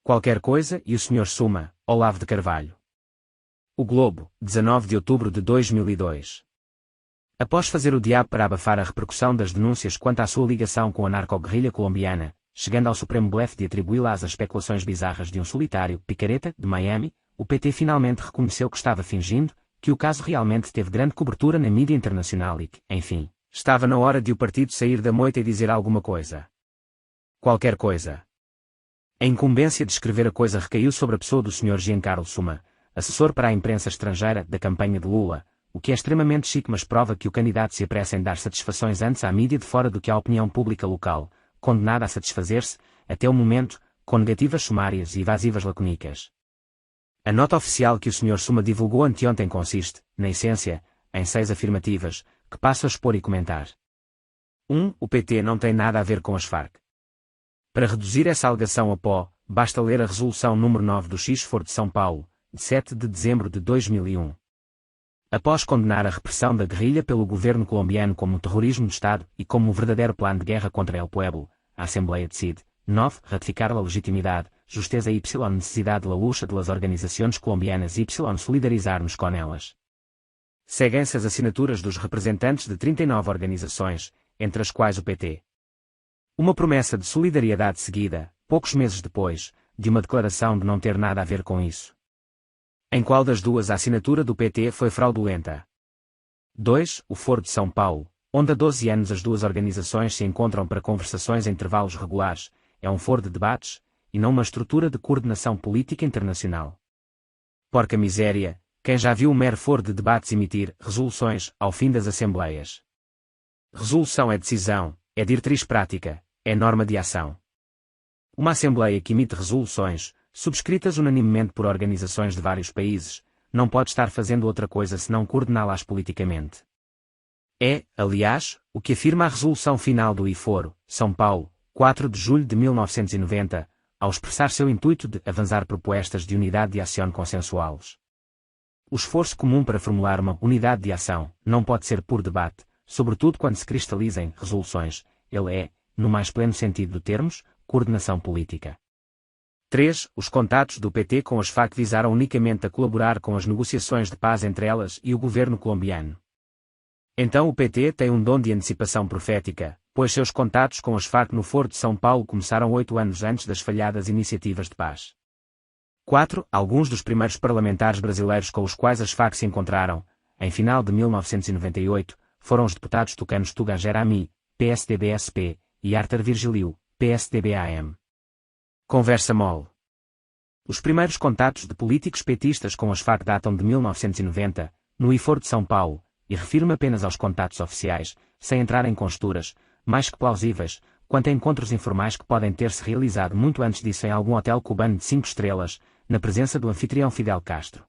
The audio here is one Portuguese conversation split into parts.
Qualquer coisa e o Sr. Suma, Olavo de Carvalho. O Globo, 19 de outubro de 2002. Após fazer o diabo para abafar a repercussão das denúncias quanto à sua ligação com a narco-guerrilha colombiana, chegando ao supremo blefe de atribuí-la às especulações bizarras de um solitário picareta de Miami, o PT finalmente reconheceu que estava fingindo, que o caso realmente teve grande cobertura na mídia internacional e que, enfim, estava na hora de o partido sair da moita e dizer alguma coisa. Qualquer coisa. A incumbência de escrever a coisa recaiu sobre a pessoa do Sr. Giancarlo Suma, assessor para a imprensa estrangeira da campanha de Lula, o que é extremamente chique, mas prova que o candidato se apressa em dar satisfações antes à mídia de fora do que à opinião pública local, condenada a satisfazer-se, até o momento, com negativas sumárias e evasivas lacônicas. A nota oficial que o Sr. Suma divulgou anteontem consiste, na essência, em 6 afirmativas, que passo a expor e comentar. 1. O PT não tem nada a ver com as Farc. Para reduzir essa alegação a pó, basta ler a resolução número 9 do X-Foro de São Paulo, de 7 de dezembro de 2001. Após condenar a repressão da guerrilha pelo governo colombiano como terrorismo de Estado e como um verdadeiro plano de guerra contra el pueblo, a Assembleia decide, 9. Ratificar a legitimidade, justeza y necessidade de la lucha de las organizações colombianas y solidarizar-nos com elas. Seguem-se as assinaturas dos representantes de 39 organizações, entre as quais o PT. Uma promessa de solidariedade seguida, poucos meses depois, de uma declaração de não ter nada a ver com isso. Em qual das duas a assinatura do PT foi fraudulenta? 2. O Foro de São Paulo, onde há 12 anos as duas organizações se encontram para conversações em intervalos regulares, é um foro de debates, e não uma estrutura de coordenação política internacional. Porca miséria, quem já viu um mero foro de debates emitir resoluções ao fim das assembleias? Resolução é decisão, é diretriz prática, é norma de ação. Uma assembleia que emite resoluções, subscritas unanimemente por organizações de vários países, não pode estar fazendo outra coisa senão coordená-las politicamente. É, aliás, o que afirma a resolução final do I-Foro, São Paulo, 4 de julho de 1990, ao expressar seu intuito de avançar propostas de unidade de ação consensuais. O esforço comum para formular uma unidade de ação não pode ser por debate, sobretudo quando se cristalizem resoluções, ele é, no mais pleno sentido do termos, coordenação política. 3. Os contatos do PT com as Farc visaram unicamente a colaborar com as negociações de paz entre elas e o governo colombiano. Então o PT tem um dom de antecipação profética, pois seus contatos com as Farc no Foro de São Paulo começaram 8 anos antes das falhadas iniciativas de paz. 4. Alguns dos primeiros parlamentares brasileiros com os quais as Farc se encontraram, em final de 1998, foram os deputados tucanos Tugan Jerami, PSDB-SP, e Arthur Virgílio, PSDB-AM. Conversa mole. Os primeiros contatos de políticos petistas com as Farc datam de 1990, no I-Foro de São Paulo, e refiro-me apenas aos contatos oficiais, sem entrar em conjecturas, mais que plausíveis, quanto a encontros informais que podem ter-se realizado muito antes disso em algum hotel cubano de 5 estrelas, na presença do anfitrião Fidel Castro.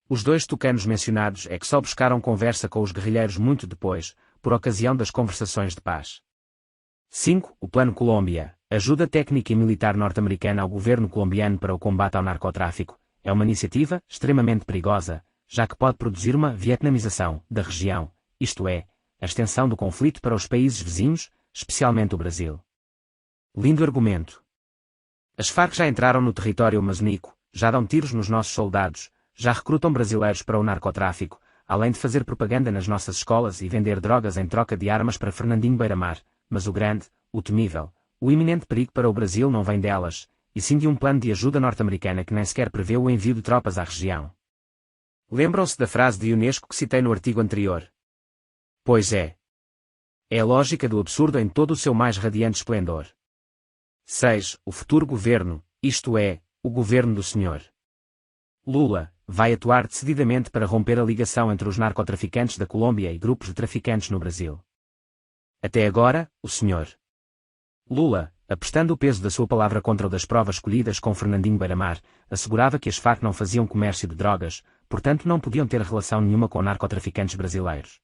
Os 2 tucanos mencionados é que só buscaram conversa com os guerrilheiros muito depois, por ocasião das conversações de paz. 5. O Plano Colômbia, ajuda técnica e militar norte-americana ao governo colombiano para o combate ao narcotráfico, é uma iniciativa extremamente perigosa, já que pode produzir uma vietnamização da região, isto é, a extensão do conflito para os países vizinhos, especialmente o Brasil. Lindo argumento. As Farc já entraram no território amazônico, já dão tiros nos nossos soldados, já recrutam brasileiros para o narcotráfico, além de fazer propaganda nas nossas escolas e vender drogas em troca de armas para Fernandinho Beiramar, mas o grande, o temível, o iminente perigo para o Brasil não vem delas, e sim de um plano de ajuda norte-americana que nem sequer prevê o envio de tropas à região. Lembram-se da frase de Unesco que citei no artigo anterior? Pois é. É a lógica do absurdo em todo o seu mais radiante esplendor. 6. O futuro governo, isto é, o governo do Sr. Lula, vai atuar decididamente para romper a ligação entre os narcotraficantes da Colômbia e grupos de traficantes no Brasil. Até agora, o Sr. Lula, apostando o peso da sua palavra contra o das provas colhidas com Fernandinho Beiramar, assegurava que as Farc não faziam comércio de drogas, portanto não podiam ter relação nenhuma com narcotraficantes brasileiros.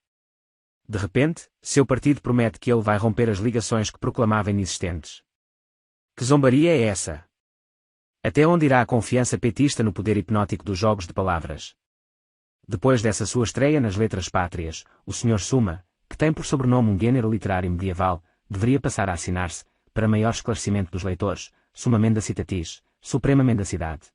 De repente, seu partido promete que ele vai romper as ligações que proclamava inexistentes. Que zombaria é essa? Até onde irá a confiança petista no poder hipnótico dos jogos de palavras? Depois dessa sua estreia nas letras pátrias, o Sr. Suma, que tem por sobrenome um gênero literário medieval, deveria passar a assinar-se, para maior esclarecimento dos leitores, Suma Menda Citatis, Suprema Mendacidade.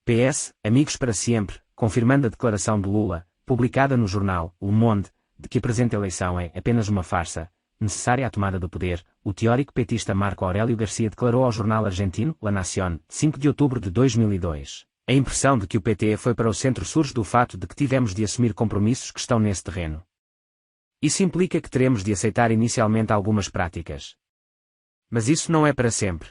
PS, amigos para sempre, confirmando a declaração de Lula, publicada no jornal Le Monde, de que a presente eleição é apenas uma farsa, necessária à tomada do poder, o teórico petista Marco Aurélio Garcia declarou ao jornal argentino La Nación, 5 de outubro de 2002. A impressão de que o PT foi para o centro surge do fato de que tivemos de assumir compromissos que estão nesse terreno. Isso implica que teremos de aceitar inicialmente algumas práticas. Mas isso não é para sempre.